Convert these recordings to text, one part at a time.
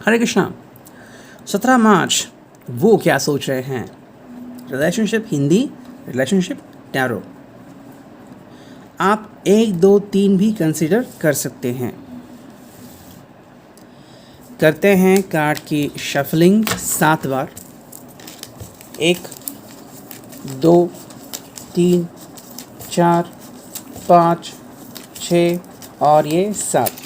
हरे कृष्णा। 17 मार्च, वो क्या सोच रहे हैं? Relationship Hindi, relationship tarot. आप 1, 2, 3 भी कंसिडर कर सकते हैं। करते हैं कार्ड की शफलिंग 7 बार। 1, 2, 3, 4, 5, 6 और ये 7।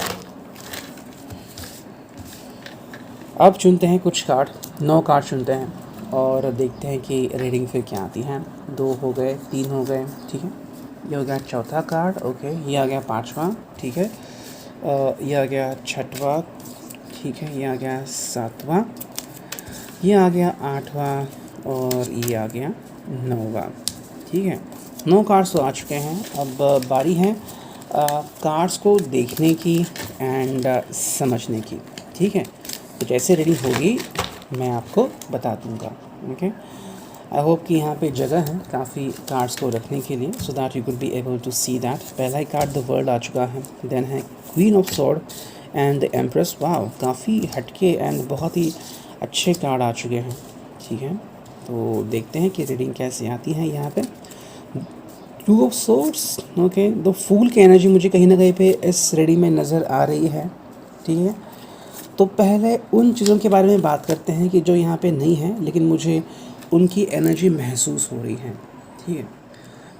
अब चुनते हैं कुछ कार्ड, 9 कार्ड चुनते हैं और देखते हैं कि रीडिंग फिर क्या आती है। 2 हो गए, 3 हो गए, ठीक है। ये हो गया चौथा कार्ड, ओके। ये आ गया 5वां, ठीक है। ये आ गया 6वां, ठीक है। ये आ गया 7वां, ये आ गया 8वां और ये आ गया 9वां, ठीक है। 9 कार्ड्स तो आ चुके हैं। अब बारी है कार्ड्स को देखने की एंड समझने की, ठीक है। तो जैसे रीडिंग होगी मैं आपको बता दूंगा, ओके। आई होप कि यहाँ पे जगह है काफ़ी कार्ड्स को रखने के लिए, so that you could be able to see that. पहला ही कार्ड द वर्ल्ड आ चुका है, देन है queen of sword and the empress. Wow, काफ़ी हटके एंड बहुत ही अच्छे कार्ड आ चुके हैं, ठीक है। तो देखते हैं कि रीडिंग कैसे आती है। यहाँ पे 2 of swords, okay. The fool की एनर्जी मुझे कहीं ना कहीं पे इस रीडिंग में नज़र आ रही है, ठीक है। तो पहले उन चीज़ों के बारे में बात करते हैं कि जो यहाँ पे नहीं है लेकिन मुझे उनकी एनर्जी महसूस हो रही है, ठीक है।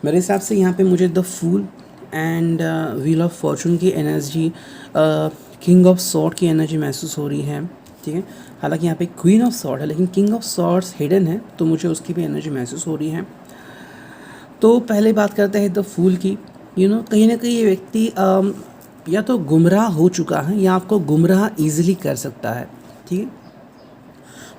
मेरे हिसाब से यहाँ पे मुझे the fool and wheel of fortune की एनर्जी, किंग ऑफ सॉर्ड की एनर्जी महसूस हो रही है, ठीक है। हालांकि यहाँ पे क्वीन ऑफ सॉर्ड है लेकिन किंग ऑफ सॉर्ड्स हिडन है, तो मुझे उसकी भी एनर्जी महसूस हो रही है। तो पहले बात करते हैं द फूल की। कहीं ना कहीं ये व्यक्ति या तो गुमराह हो चुका है या आपको गुमराह ईजिली कर सकता है, ठीक है।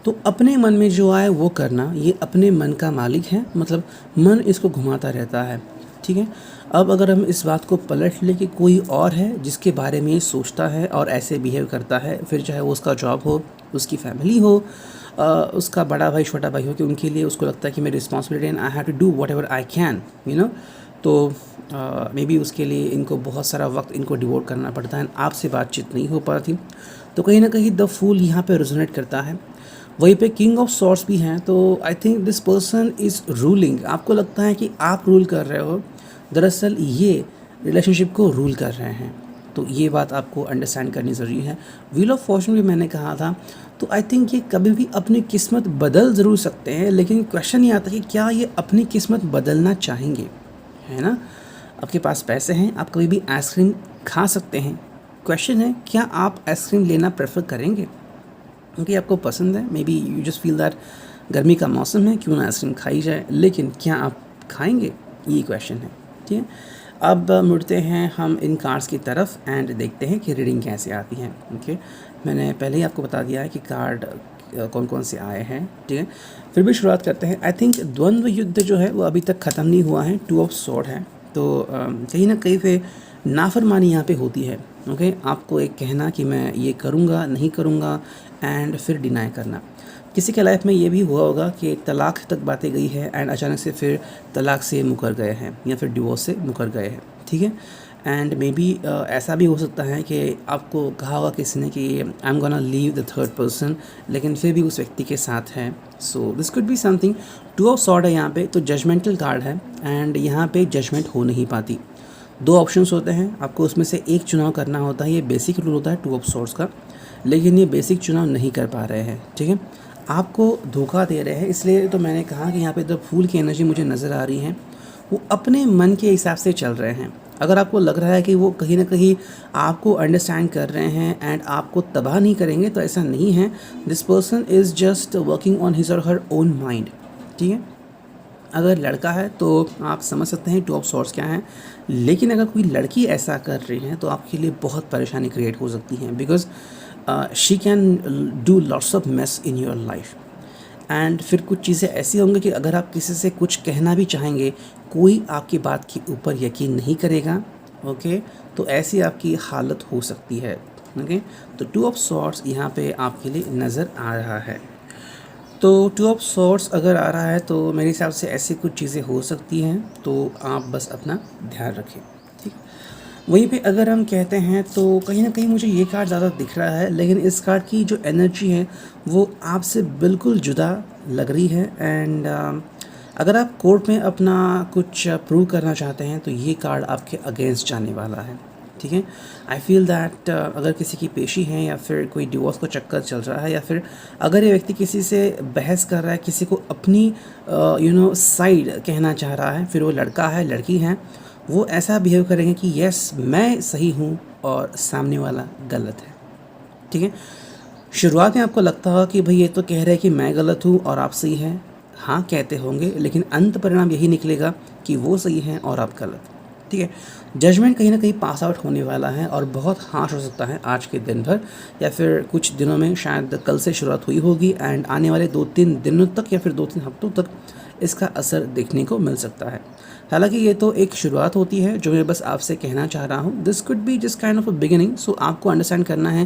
तो अपने मन में जो आए वो करना, ये अपने मन का मालिक है, मतलब मन इसको घुमाता रहता है, ठीक है। अब अगर हम इस बात को पलट लें कि कोई और है जिसके बारे में ये सोचता है और ऐसे बिहेव करता है, फिर चाहे वो उसका जॉब हो, उसकी फैमिली हो, उसका बड़ा भाई छोटा भाई हो, कि उनके लिए उसको लगता है कि मेरी responsibility and I have to do whatever I can, तो मे बी उसके लिए इनको बहुत सारा वक्त इनको डिवोट करना पड़ता है, आपसे बातचीत नहीं हो पाती। तो कहीं ना कहीं द फूल यहाँ पे रेजोनेट करता है। वहीं पे किंग ऑफ सॉर्ड्स भी हैं, तो I think this person is ruling. आपको लगता है कि आप रूल कर रहे हो, दरअसल ये रिलेशनशिप को रूल कर रहे हैं। तो ये बात आपको अंडरस्टैंड करनी ज़रूरी है। व्हील ऑफ फॉर्चून भी मैंने कहा था, तो आई थिंक ये कभी भी अपनी किस्मत बदल ज़रूर सकते हैं, लेकिन क्वेश्चन ये आता है कि क्या ये अपनी किस्मत बदलना चाहेंगे, है ना। आपके पास पैसे हैं, आप कभी भी आइसक्रीम खा सकते हैं। क्वेश्चन है, क्या आप आइसक्रीम लेना प्रेफर करेंगे क्योंकि आपको पसंद है? May be you just feel that गर्मी का मौसम है, क्यों ना आइसक्रीम खाई जाए, लेकिन क्या आप खाएंगे, ये क्वेश्चन है, ठीक है। अब मुड़ते हैं हम इन कार्ड्स की तरफ एंड देखते हैं कि रीडिंग कैसे आती है, ओके। मैंने पहले ही आपको बता दिया है कि कार्ड कौन कौन से आए हैं, ठीक है। फिर भी शुरुआत करते हैं। आई थिंक द्वंद्व युद्ध जो है वो अभी तक ख़त्म नहीं हुआ है, 2 ऑफ स्वॉर्ड है, तो कहीं ना कहीं पे नाफरमानी यहाँ पे होती है, ओके। आपको एक कहना कि मैं ये करूँगा, नहीं करूँगा, एंड फिर डिनाई करना। किसी के लाइफ में ये भी हुआ होगा कि तलाक तक बातें गई है एंड अचानक से फिर तलाक से मुकर गए हैं या फिर डिवोर्स से मुकर गए हैं, ठीक है। एंड मे बी ऐसा भी हो सकता है कि आपको कहा होगा किसी ने कि I am gonna leave the third person, लेकिन फिर भी उस व्यक्ति के साथ है। So this could be something. 2 of sword है यहाँ पे, तो जजमेंटल कार्ड है एंड यहाँ पे जजमेंट हो नहीं पाती। 2 ऑप्शंस होते हैं, आपको उसमें से एक चुनाव करना होता है। ये बेसिक रूल होता है 2 ऑफ सॉर्ड्स का, लेकिन ये बेसिक चुनाव नहीं कर पा रहे हैं, ठीक है। आपको धोखा दे रहे हैं, इसलिए तो मैंने कहा कि यहाँ पे जो फूल की एनर्जी मुझे नज़र आ रही है वो अपने मन के हिसाब से चल रहे हैं। अगर आपको लग रहा है कि वो कहीं ना कहीं आपको अंडरस्टैंड कर रहे हैं एंड आपको तबाह नहीं करेंगे, तो ऐसा नहीं है। This person is just working on his और हर ओन माइंड, ठीक है। अगर लड़का है तो आप समझ सकते हैं 2 ऑफ सॉर्ड्स क्या है, लेकिन अगर कोई लड़की ऐसा कर रही है तो आपके लिए बहुत परेशानी क्रिएट हो सकती है, because she can do lots of mess in your life. And फिर कुछ चीज़ें ऐसी होंगी कि अगर आप किसी से कुछ कहना भी चाहेंगे, कोई आपकी बात के ऊपर यकीन नहीं करेगा, ओके। तो ऐसी आपकी हालत हो सकती है, ओके। तो 2 ऑफ सॉर्ड्स यहाँ पे आपके लिए नज़र आ रहा है। तो 2 ऑफ सॉर्ड्स अगर आ रहा है तो मेरे हिसाब से ऐसी कुछ चीज़ें हो सकती हैं, तो आप बस अपना ध्यान रखें, ठीक। वहीं पे अगर हम कहते हैं तो कहीं न कहीं मुझे ये कार्ड ज़्यादा दिख रहा है, लेकिन इस कार्ड की जो एनर्जी है वो आपसे बिल्कुल जुदा लग रही है। एंड अगर आप कोर्ट में अपना कुछ प्रूव करना चाहते हैं तो ये कार्ड आपके अगेंस्ट जाने वाला है, ठीक है। आई फील दैट अगर किसी की पेशी है या फिर कोई डिवोर्स का चक्कर चल रहा है, या फिर अगर ये व्यक्ति किसी से बहस कर रहा है, किसी को अपनी साइड कहना चाह रहा है, फिर वो लड़का है लड़की है, वो ऐसा बिहेव करेंगे कि यस मैं सही हूँ और सामने वाला गलत है, ठीक है। शुरुआत में आपको लगता होगा कि भाई ये तो कह रहे हैं कि मैं गलत हूँ और आप सही हैं, हाँ कहते होंगे, लेकिन अंत परिणाम यही निकलेगा कि वो सही हैं और आप गलत, ठीक है। जजमेंट कहीं ना कहीं पास आउट होने वाला है और बहुत हार्श हो सकता है आज के दिन भर, या फिर कुछ दिनों में, शायद कल से शुरुआत हुई होगी एंड आने वाले 2-3 दिनों तक या फिर 2-3 हफ्तों तक इसका असर देखने को मिल सकता है। हालांकि ये तो एक शुरुआत होती है जो मैं बस आपसे कहना चाह रहा हूँ, this could be just kind of a beginning. So आपको अंडरस्टैंड करना है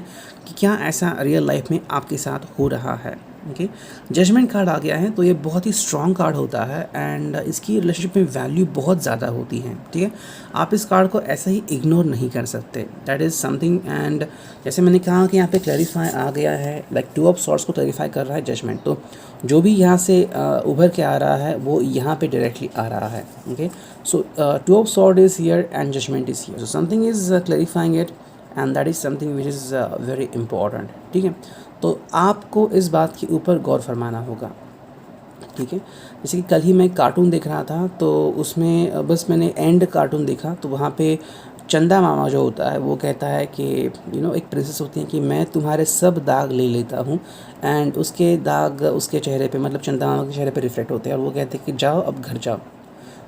कि क्या ऐसा रियल लाइफ में आपके साथ हो रहा है, ओके। जजमेंट कार्ड आ गया है तो ये बहुत ही स्ट्रॉन्ग कार्ड होता है एंड इसकी रिलेशनशिप में वैल्यू बहुत ज़्यादा होती है, ठीक है। आप इस कार्ड को ऐसे ही इग्नोर नहीं कर सकते, दैट इज़ समथिंग। एंड जैसे मैंने कहा कि यहाँ पे क्लैरिफाई आ गया है, लाइक 2 ऑफ सॉर्ड्स को क्लैरिफाई कर रहा है जजमेंट, तो जो भी यहाँ से उभर के आ रहा है वो यहाँ पे डायरेक्टली आ रहा है, okay. So 2 of sword is here and judgement is here, so something is clarifying it and that is something which is very important, ठीक है। तो आपको इस बात के ऊपर गौर फरमाना होगा, ठीक है। जैसे कि कल ही मैं कार्टून देख रहा था तो उसमें बस मैंने एंड कार्टून देखा, तो वहाँ पे चंदा मामा जो होता है वो कहता है कि एक प्रिंसेस होती है कि मैं तुम्हारे सब दाग ले लेता हूँ, एंड उसके दाग उसके चेहरे पे, मतलब चंदा मामा के चेहरे पे रिफ्लेक्ट होते हैं और वो कहते हैं कि जाओ अब घर जाओ।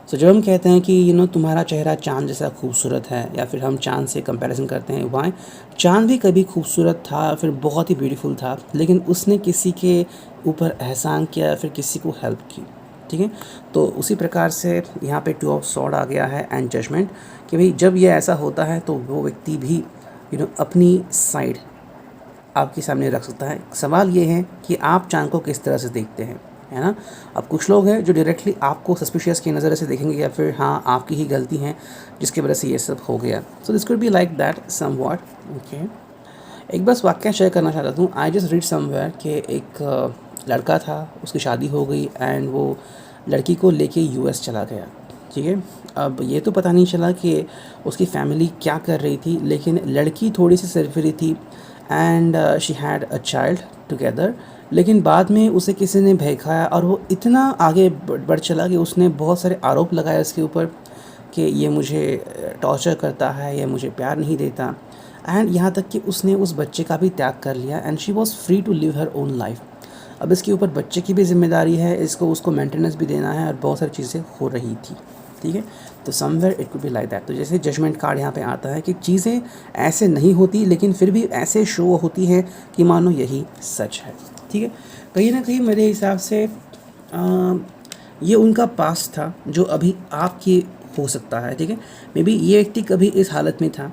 सो जब हम कहते हैं कि तुम्हारा चेहरा चाँद जैसा खूबसूरत है, या फिर हम चाँद से कंपैरिजन करते हैं, वाई चाँद भी कभी खूबसूरत था, फिर बहुत ही ब्यूटीफुल था, लेकिन उसने किसी के ऊपर एहसान किया या फिर किसी को हेल्प की, ठीक है। तो उसी प्रकार से यहाँ पे 2 ऑफ सॉर्ड आ गया है एंड जजमेंट, कि भाई जब ये ऐसा होता है तो वो व्यक्ति भी अपनी साइड आपके सामने रख सकता है। सवाल ये है कि आप चाँद को किस तरह से देखते हैं, है ना। अब कुछ लोग हैं जो डायरेक्टली आपको सस्पिशियस की नज़र से देखेंगे, या फिर हाँ आपकी ही गलती है जिसकी वजह से ये सब हो गया। So this could be like that somewhat, okay. एक बस वाक्य शेयर करना चाहता हूँ। आई जस्ट रीड समवेयर कि एक लड़का था, उसकी शादी हो गई एंड वो लड़की को लेके यूएस चला गया, ठीक है। अब ये तो पता नहीं चला कि उसकी फैमिली क्या कर रही थी, लेकिन लड़की थोड़ी सी सरफरी थी and she had a child together. लेकिन बाद में उसे किसी ने भड़काया और वो इतना आगे बढ़ चला कि उसने बहुत सारे आरोप लगाए उसके ऊपर कि ये मुझे टॉर्चर करता है, ये मुझे प्यार नहीं देता, एंड यहाँ तक कि उसने उस बच्चे का भी त्याग कर लिया and she was free to live her own life. अब इसके ऊपर बच्चे की भी जिम्मेदारी है, इसको उसको मेंटेनेंस भी देना है और बहुत सारी चीज़ें हो रही थी, ठीक है। तो somewhere it could be like that. तो जैसे जजमेंट कार्ड यहाँ पे आता है कि चीज़ें ऐसे नहीं होती, लेकिन फिर भी ऐसे शो होती हैं कि मानो यही सच है, ठीक है। कहीं ना कहीं मेरे हिसाब से ये उनका पास्ट था जो अभी आपकी हो सकता है, ठीक है। मे बी ये व्यक्ति कभी इस हालत में था,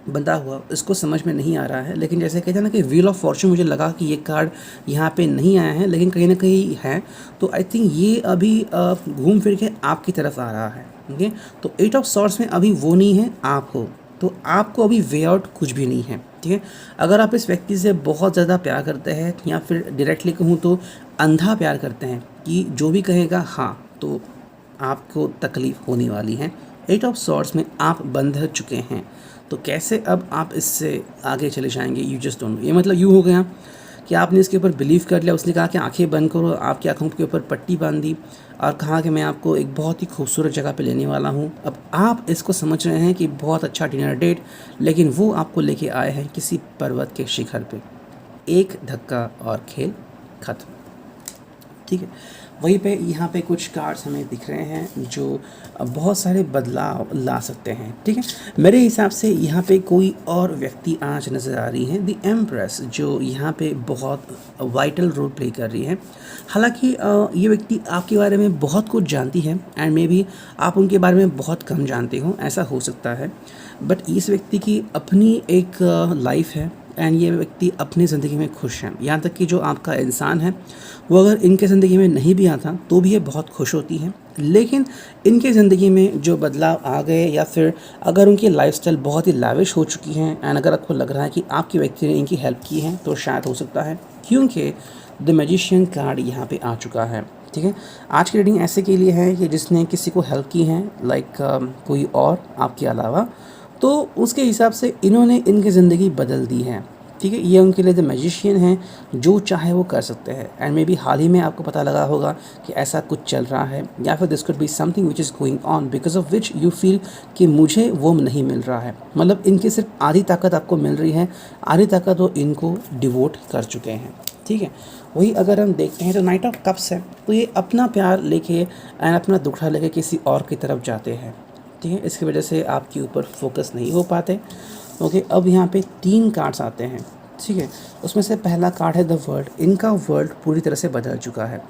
बंधा हुआ, इसको समझ में नहीं आ रहा है, लेकिन जैसे कहते हैं ना कि व्हील ऑफ फॉर्चून, मुझे लगा कि ये कार्ड यहाँ पे नहीं आया है लेकिन कहीं ना कहीं है, तो आई थिंक ये अभी घूम फिर के आपकी तरफ आ रहा है, ओके। तो 8 ऑफ सॉर्ड्स में अभी वो नहीं है, आप हो, तो आपको अभी वे आउट कुछ भी नहीं है, ठीक है। अगर आप इस व्यक्ति से बहुत ज़्यादा प्यार करते हैं, या फिर डायरेक्टली कहूँ तो अंधा प्यार करते हैं कि जो भी कहेगा हाँ, तो आपको तकलीफ़ होने वाली है। 8 ऑफ सॉर्ड्स में आप बंध चुके हैं, तो कैसे अब आप इससे आगे चले जाएंगे, यू जस्ट डोंट नो। ये मतलब यूँ हो गया कि आपने इसके ऊपर बिलीव कर लिया, उसने कहा कि आंखें बंद करो, आपकी आंखों के ऊपर पट्टी बांध दी और कहा कि मैं आपको एक बहुत ही खूबसूरत जगह पे लेने वाला हूँ। अब आप इसको समझ रहे हैं कि बहुत अच्छा डिनर डेट, लेकिन वो आपको लेके आए हैं किसी पर्वत के शिखर पे, एक धक्का और खेल खत्म, ठीक है। वहीं पे यहाँ पे कुछ कार्ड्स हमें दिख रहे हैं जो बहुत सारे बदलाव ला सकते हैं, ठीक है। मेरे हिसाब से यहाँ पे कोई और व्यक्ति आज नज़र आ रही है, द एम्प्रेस, जो यहाँ पे बहुत वाइटल रोल प्ले कर रही है। हालांकि ये व्यक्ति आपके बारे में बहुत कुछ जानती है एंड मे बी आप उनके बारे में बहुत कम जानते हो, ऐसा हो सकता है। बट इस व्यक्ति की अपनी एक लाइफ है एंड ये व्यक्ति अपनी ज़िंदगी में खुश हैं। यहाँ तक कि जो आपका इंसान है वो अगर इनके ज़िंदगी में नहीं भी आता तो भी ये बहुत खुश होती हैं। लेकिन इनके ज़िंदगी में जो बदलाव आ गए या फिर अगर उनकी लाइफस्टाइल बहुत ही लाविश हो चुकी है एंड अगर आपको लग रहा है कि आपकी व्यक्ति ने इनकी हेल्प की है तो शायद हो सकता है, क्योंकि द मैजिशियन कार्ड यहाँ पे आ चुका है। ठीक है, आज की रीडिंग ऐसे के लिए है कि जिसने किसी को हेल्प की है, लाइक कोई और आपके अलावा, तो उसके हिसाब से इन्होंने इनकी ज़िंदगी बदल दी है। ठीक है, ये उनके लिए द मैजिशियन है, जो चाहे वो कर सकते हैं। एंड मे बी हाल ही में आपको पता लगा होगा कि ऐसा कुछ चल रहा है, या फिर this could be something which is going on because of which you feel कि मुझे वो नहीं मिल रहा है। मतलब इनकी सिर्फ आधी ताकत आपको मिल रही है, आधी ताकत वो इनको डिवोट कर चुके हैं। ठीक है, वही अगर हम देखते हैं तो नाइट ऑफ कप्स है, तो ये अपना प्यार लेके एंड अपना दुखड़ा लेके किसी और की तरफ जाते हैं। ठीक है, इसकी वजह से आपके ऊपर फोकस नहीं हो पाते। ओके, अब यहाँ पे 3 कार्ड्स आते हैं। ठीक है, उसमें से पहला कार्ड है द वर्ल्ड। इनका वर्ल्ड पूरी तरह से बदल चुका है।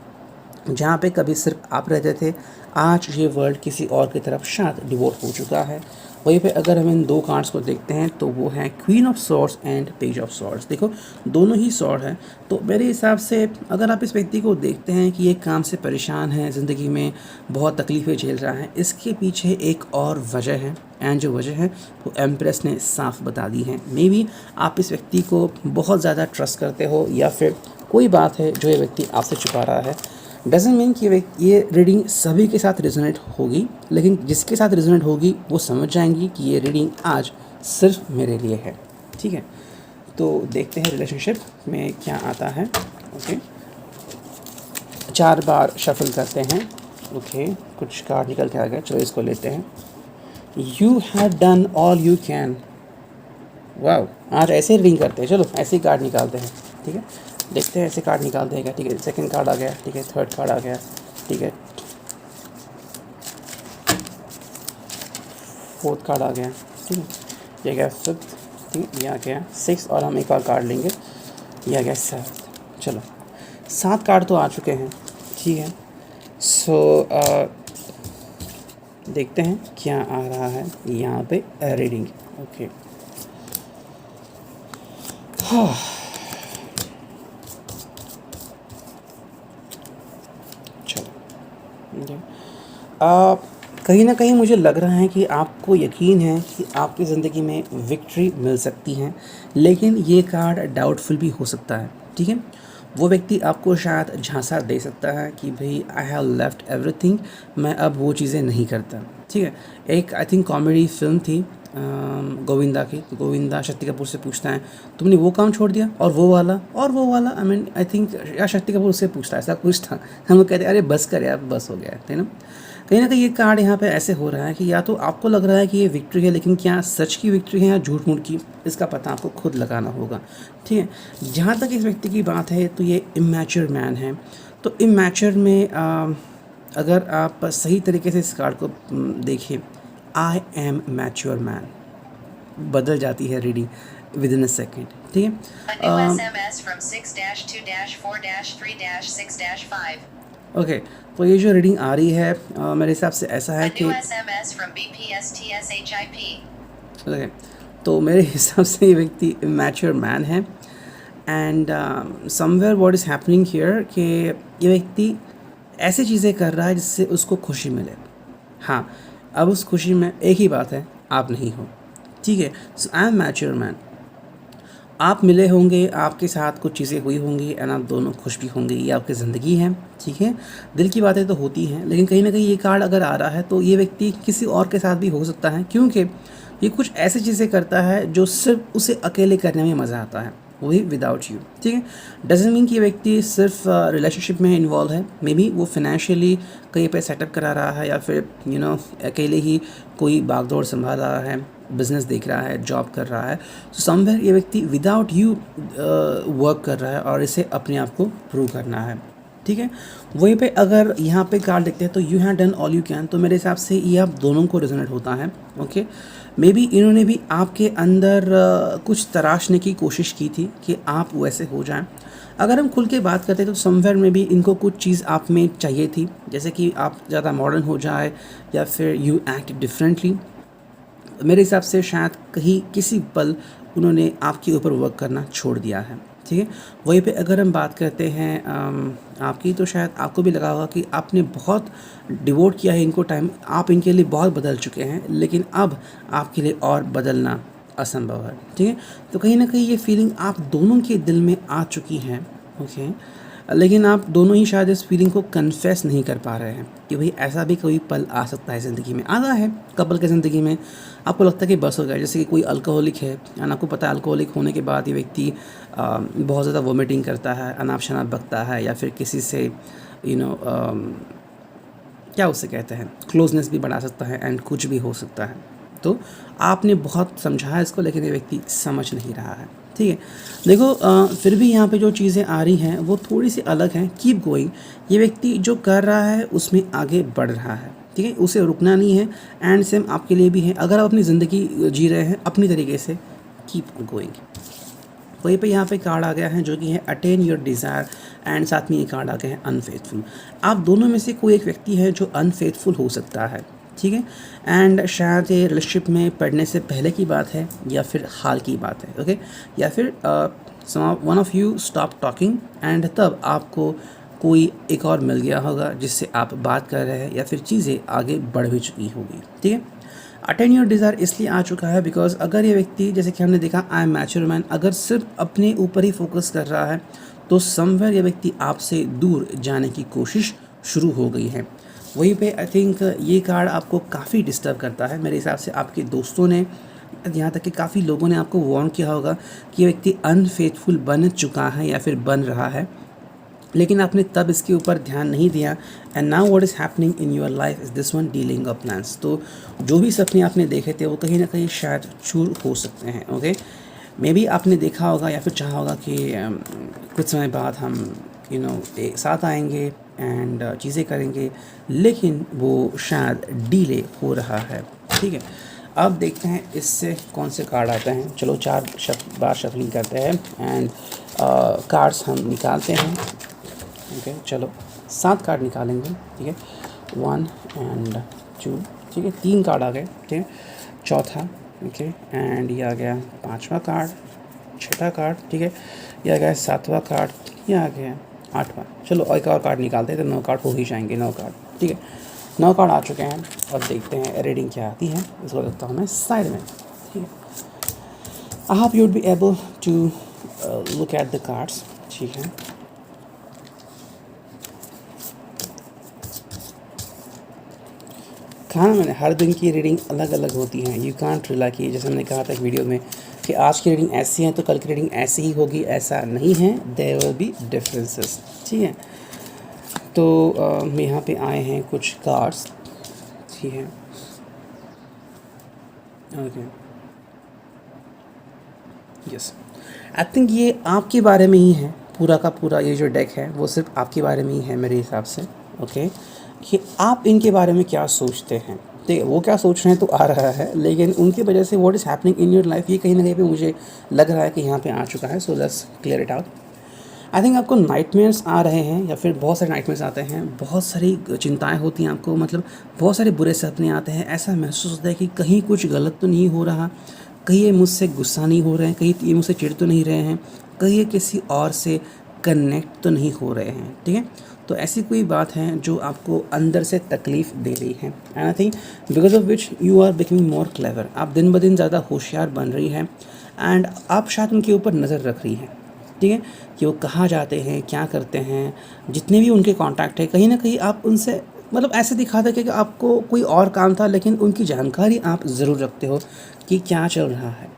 जहाँ पे कभी सिर्फ आप रहते थे, आज ये वर्ल्ड किसी और की तरफ शायद डिवोट हो चुका है। वहीं पे अगर हम इन 2 कार्ड्स को देखते हैं तो वो हैं queen of swords and page of swords. देखो, दोनों ही सॉर्ड हैं। तो मेरे हिसाब से अगर आप इस व्यक्ति को देखते हैं कि ये काम से परेशान है, ज़िंदगी में बहुत तकलीफ़ें झेल रहा है, इसके पीछे एक और वजह है, एंड जो वजह है वो एम्प्रेस ने साफ बता दी है। मे बी आप इस व्यक्ति को बहुत ज़्यादा ट्रस्ट करते हो, या फिर कोई बात है जो ये व्यक्ति आपसे छुपा रहा है। डजंट मीन कि ये रीडिंग सभी के साथ रिजोनेट होगी, लेकिन जिसके साथ रिजोनेट होगी वो समझ जाएंगी कि ये रीडिंग आज सिर्फ मेरे लिए है। ठीक है, तो देखते हैं रिलेशनशिप में क्या आता है। ओके, 4 बार शफल करते हैं। ओके, कुछ कार्ड निकल के आ गया, चलो इसको लेते हैं। You have done all you can. वाह, आज ऐसे रीडिंग करते हैं, चलो ऐसे ही कार्ड निकालते हैं। ठीक है, देखते हैं ऐसे कार्ड निकालते हैं क्या। ठीक है, सेकंड कार्ड आ गया। ठीक है, थर्ड कार्ड आ गया। ठीक है, फोर्थ कार्ड आ गया। ठीक है, ये गया फिफ्थ। ठीक है, ये आ गया 6, और हम एक और कार्ड लेंगे, ये आ गया 7। चलो 7 कार्ड तो आ चुके हैं। ठीक है, सो देखते हैं क्या आ रहा है यहाँ पे रीडिंग। ओके, हाँ, कहीं ना कहीं मुझे लग रहा है कि आपको यकीन है कि आपकी ज़िंदगी में विक्ट्री मिल सकती है, लेकिन ये कार्ड डाउटफुल भी हो सकता है। ठीक है, वो व्यक्ति आपको शायद झांसा दे सकता है कि भाई आई हैव लेफ्ट एवरीथिंग, मैं अब वो चीज़ें नहीं करता। ठीक है, एक आई थिंक कॉमेडी फिल्म थी गोविंदा की। गोविंदा शक्ति कपूर से पूछता है तुमने वो काम छोड़ दिया और वो वाला आई मीन आई थिंक या शक्ति कपूर उससे पूछता है, ऐसा कुछ था। हम लोग कहते हैं अरे बस कर यार, बस हो गया है ना। कहीं ना कहीं ये कार्ड यहाँ पे ऐसे हो रहा है कि या तो आपको लग रहा है कि ये विक्ट्री है, लेकिन क्या सच की विक्ट्री है या झूठ मूठ की, इसका पता आपको खुद लगाना होगा। ठीक है, जहाँ तक इस व्यक्ति की बात है तो ये इमैच्योर मैन है। तो इमैच्योर में अगर आप सही तरीके से इस कार्ड को देखें, आई एम मैच्योर मैन, बदल जाती है reading with in a second. ठीक है, ओके, तो ये जो रीडिंग आ रही है मेरे हिसाब से ऐसा है कि ओके, तो मेरे हिसाब से ये व्यक्ति मैच्योर मैन है। And somewhere what is happening here कि ये व्यक्ति ऐसी चीज़ें कर रहा है जिससे उसको खुशी मिले। हाँ, अब उस खुशी में एक ही बात है, आप नहीं हो। ठीक है, सो आई एम मैच्योर मैन। आप मिले होंगे, आपके साथ कुछ चीज़ें हुई होंगी एंड आप दोनों खुश भी होंगे, ये आपकी ज़िंदगी है। ठीक है, दिल की बातें तो होती हैं, लेकिन कहीं ना कहीं ये कार्ड अगर आ रहा है तो ये व्यक्ति किसी और के साथ भी हो सकता है, क्योंकि ये कुछ ऐसी चीज़ें करता है जो सिर्फ उसे अकेले करने में मज़ा आता है, वही विदाउट यू। ठीक है, डजंट मीन कि ये व्यक्ति सिर्फ रिलेशनशिप में इन्वॉल्व है, मे बी वो फिनेंशियली कहीं पे सेटअप करा रहा है, या फिर अकेले ही कोई भागदौड़ संभाल रहा है, बिजनेस देख रहा है, जॉब कर रहा है। सो समवेयर ये व्यक्ति विदाउट यू वर्क कर रहा है और इसे अपने आप को प्रूव करना है। ठीक है, वहीं पे अगर यहाँ पे कार्ड देखते हैं तो you have done all you can, तो मेरे हिसाब से ये आप दोनों को रिजोनेट होता है। ओके, मे बी इन्होंने भी आपके अंदर कुछ तराशने की कोशिश की थी कि आप वैसे हो जाएं। अगर हम खुल के बात करते तो समवेयर में भी इनको कुछ चीज़ आप में चाहिए थी, जैसे कि आप ज़्यादा मॉडर्न हो जाए या फिर यू एक्ट डिफरेंटली। मेरे हिसाब से शायद कहीं किसी पल उन्होंने आपके ऊपर वर्क करना छोड़ दिया है, ठीक है। वहीं पे अगर हम बात करते हैं आपकी, तो शायद आपको भी लगा होगा कि आपने बहुत डिवोट किया है इनको टाइम, आप इनके लिए बहुत बदल चुके हैं, लेकिन अब आपके लिए और बदलना असंभव है, ठीक है। तो कहीं ना कहीं ये फीलिंग आप दोनों के दिल में आ चुकी है, ओके। लेकिन आप दोनों ही शायद इस फीलिंग को कन्फेस नहीं कर पा रहे हैं कि भाई ऐसा भी कोई पल आ सकता है ज़िंदगी में, आता है कपल के ज़िंदगी में। आपको लगता है कि बस हो गया, जैसे कि कोई अल्कोहलिक है एंड आपको पता है अल्कोहलिक होने के बाद ये व्यक्ति बहुत ज़्यादा वोमिटिंग करता है, अनाप शनाप बकता है, या फिर किसी से क्या उसे कहते हैं, क्लोजनेस भी बढ़ा सकता है एंड कुछ भी हो सकता है। तो आपने बहुत समझाया इसको, लेकिन ये व्यक्ति समझ नहीं रहा है, ठीक है। देखो फिर भी यहाँ पे जो चीज़ें आ रही हैं वो थोड़ी सी अलग हैं। कीप गोइंग, ये व्यक्ति जो कर रहा है उसमें आगे बढ़ रहा है, ठीक है, उसे रुकना नहीं है। एंड सेम आपके लिए भी है, अगर आप अपनी ज़िंदगी जी रहे हैं अपनी तरीके से, कीप गोइंग। वहीं पे यहाँ पे कार्ड आ गया है जो कि है अटेन योर डिज़ायर, एंड साथ में ये कार्ड आ गया है अनफेथफुल। आप दोनों में से कोई एक व्यक्ति है जो अनफेथफुल हो सकता है, ठीक है। एंड शायद ये रिलेशनशिप में पढ़ने से पहले की बात है या फिर हाल की बात है, ओके। या फिर one of you stop talking and तब आपको कोई एक और मिल गया होगा जिससे आप बात कर रहे हैं, या फिर चीज़ें आगे बढ़ भी चुकी होगी, ठीक है। अटेन योर डिज़ायर इसलिए आ चुका है बिकॉज अगर ये व्यक्ति, जैसे कि हमने देखा आई एम मैच्योर मैन, अगर सिर्फ अपने ऊपर ही फोकस कर रहा है तो समवेयर ये व्यक्ति आपसे दूर जाने की कोशिश शुरू हो गई है। वहीं पे आई थिंक ये कार्ड आपको काफ़ी डिस्टर्ब करता है। मेरे हिसाब से आपके दोस्तों ने, यहाँ तक कि काफ़ी लोगों ने आपको वार्न किया होगा कि ये व्यक्ति अनफेथफुल बन चुका है या फिर बन रहा है, लेकिन आपने तब इसके ऊपर ध्यान नहीं दिया। And now what is happening in your life is this one, dealing of plans. तो जो भी सपने आपने देखे थे वो कहीं ना कहीं शायद चूर हो सकते हैं, ओके। मे बी आपने देखा होगा या फिर चाहा होगा कि कुछ समय बाद हम एक साथ आएंगे एंड चीज़ें करेंगे, लेकिन वो शायद डीले हो रहा है, ठीक है। अब देखते हैं इससे कौन से कार्ड आते हैं। चलो 4 बार शफलिंग करते हैं एंड कार्ड्स हम निकालते हैं, ओके। चलो 7 कार्ड निकालेंगे, ठीक है। 1 एंड 2, ठीक है, 3 कार्ड आ गए, ठीक है। चौथा, ओके, एंड ये आ गया 5वां कार्ड, 6वां कार्ड, ठीक है। ये आ गया 7वां कार्ड, ये आ गया 8वां। चलो एक और कार्ड निकालते हैं तो 9 कार्ड हो ही जाएंगे, 9 कार्ड, ठीक है। 9 कार्ड आ चुके हैं। अब देखते हैं रीडिंग क्या आती है। इसको रखता हूँ मैं साइड में, ठीक है। I hope you would be able to look at the cards, ठीक है। कहा मैंने हर दिन की रीडिंग अलग अलग होती हैं, यू कांट रिलाई कि जैसे हमने कहा था एक वीडियो में कि आज की रीडिंग ऐसी है तो कल की रीडिंग ऐसी ही होगी, ऐसा नहीं है, देयर विल बी डिफरेंसेस, ठीक है। तो यहाँ पे आए हैं कुछ कार्ड्स, ठीक है, ओके, यस। आई थिंक ये आपके बारे में ही है, पूरा का पूरा ये जो डेक है वो सिर्फ आपके बारे में ही है मेरे हिसाब से, ओके। कि आप इनके बारे में क्या सोचते हैं, ठीक है। वो क्या सोच रहे हैं तो आ रहा है, लेकिन उनकी वजह से what is happening in your life, ये कहीं ना कहीं पे मुझे लग रहा है कि यहाँ पे आ चुका है। So let's clear it out. I think आपको नाइटमेयर्स आ रहे हैं, या फिर बहुत सारे नाइटमेयर्स आते हैं, बहुत सारी चिंताएं होती हैं आपको, मतलब बहुत सारे बुरे सपने आते हैं। ऐसा महसूस होता है कि कहीं कुछ गलत तो नहीं हो रहा, कहीं ये मुझसे गुस्सा नहीं हो रहे हैं, कहीं ये मुझसे चिढ़ तो नहीं रहे हैं, कहीं ये किसी और से कनेक्ट तो नहीं हो रहे हैं, ठीक है। तो ऐसी कोई बात है जो आपको अंदर से तकलीफ़ दे रही है, and I think because of which you are becoming more clever. आप दिन ब दिन ज़्यादा होशियार बन रही हैं एंड आप शायद उनके ऊपर नज़र रख रही हैं, ठीक है, कि वो कहाँ जाते हैं, क्या करते हैं, जितने भी उनके कांटेक्ट है, कहीं ना कहीं आप उनसे मतलब ऐसे दिखाते कि आपको कोई और काम था, लेकिन उनकी जानकारी आप ज़रूर रखते हो कि क्या चल रहा है,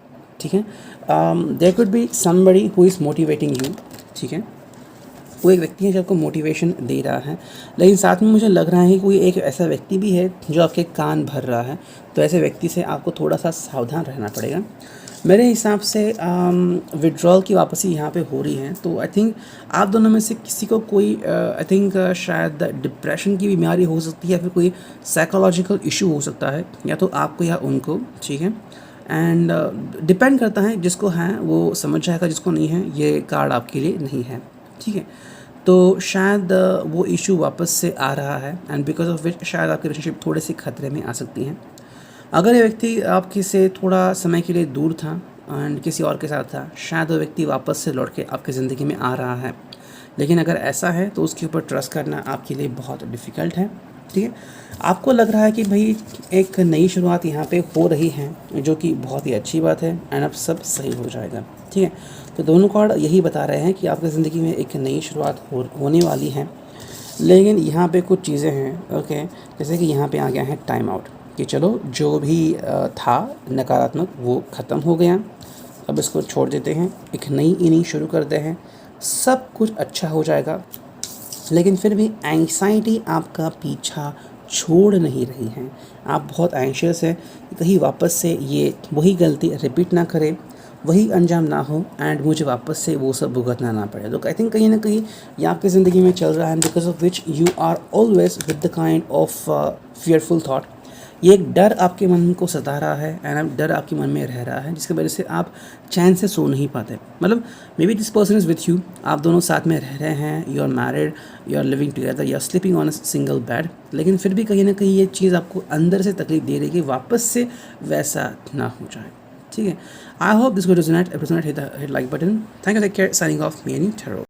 ठीक है। There could be somebody who is motivating you, ठीक है। वो एक व्यक्ति है जो आपको मोटिवेशन दे रहा है, लेकिन साथ में मुझे लग रहा है कि कोई एक ऐसा व्यक्ति भी है जो आपके कान भर रहा है। तो ऐसे व्यक्ति से आपको थोड़ा सा सावधान रहना पड़ेगा। मेरे हिसाब से विड्रॉल की वापसी यहाँ पे हो रही है, तो आई थिंक आप दोनों में से किसी को कोई आई थिंक शायद डिप्रेशन की बीमारी हो सकती है, या फिर कोई साइकोलॉजिकल इशू हो सकता है, या तो आपको या उनको, ठीक है। एंड डिपेंड करता है, जिसको है वो समझ जाएगा, जिसको नहीं है ये कार्ड आपके लिए नहीं है, ठीक है। तो शायद वो इशू वापस से आ रहा है, एंड बिकॉज ऑफ विच शायद आपकी रिलेशनशिप थोड़े से खतरे में आ सकती हैं। अगर ये व्यक्ति आपके से थोड़ा समय के लिए दूर था एंड किसी और के साथ था, शायद वो व्यक्ति वापस से लौट के आपकी ज़िंदगी में आ रहा है। लेकिन अगर ऐसा है तो उसके ऊपर ट्रस्ट करना आपके लिए बहुत डिफ़िकल्ट है। ठीक है, आपको लग रहा है कि भाई एक नई शुरुआत यहाँ पे हो रही है, जो कि बहुत ही अच्छी बात है एंड अब सब सही हो जाएगा। ठीक है, तो दोनों कार्ड यही बता रहे हैं कि आपकी ज़िंदगी में एक नई शुरुआत होने वाली है। लेकिन यहाँ पे कुछ चीज़ें हैं, ओके, जैसे कि यहाँ पे आ गया है टाइम आउट, कि चलो जो भी था नकारात्मक वो ख़त्म हो गया, अब इसको छोड़ देते हैं, एक नई इनिंग शुरू करते हैं, सब कुछ अच्छा हो जाएगा। लेकिन फिर भी एंग्जाइटी आपका पीछा छोड़ नहीं रही है। आप बहुत एंशियस हैं कि कहीं वापस से ये वही गलती रिपीट ना करे, वही अंजाम ना हो एंड मुझे वापस से वो सब भुगतना ना पड़े। तो आई थिंक कहीं ना कहीं ये आपकी ज़िंदगी में चल रहा है, because of which you are always with the kind of fearful thought. ये एक डर आपके मन को सता रहा है एंड डर आपके मन में रह रहा है, जिसकी वजह से आप चैन से सो नहीं पाते। मतलब maybe this person is with you, आप दोनों साथ में रह रहे हैं, you are married, you are living together, you are sleeping on a single bed, लेकिन फिर भी कहीं ना कहीं ये चीज़ आपको अंदर से तकलीफ दे रही है कि वापस से वैसा ना हो जाए। ठीक है, I hope this good resonate, hit like button. Thank you, take care, signing off, me and you, tarot.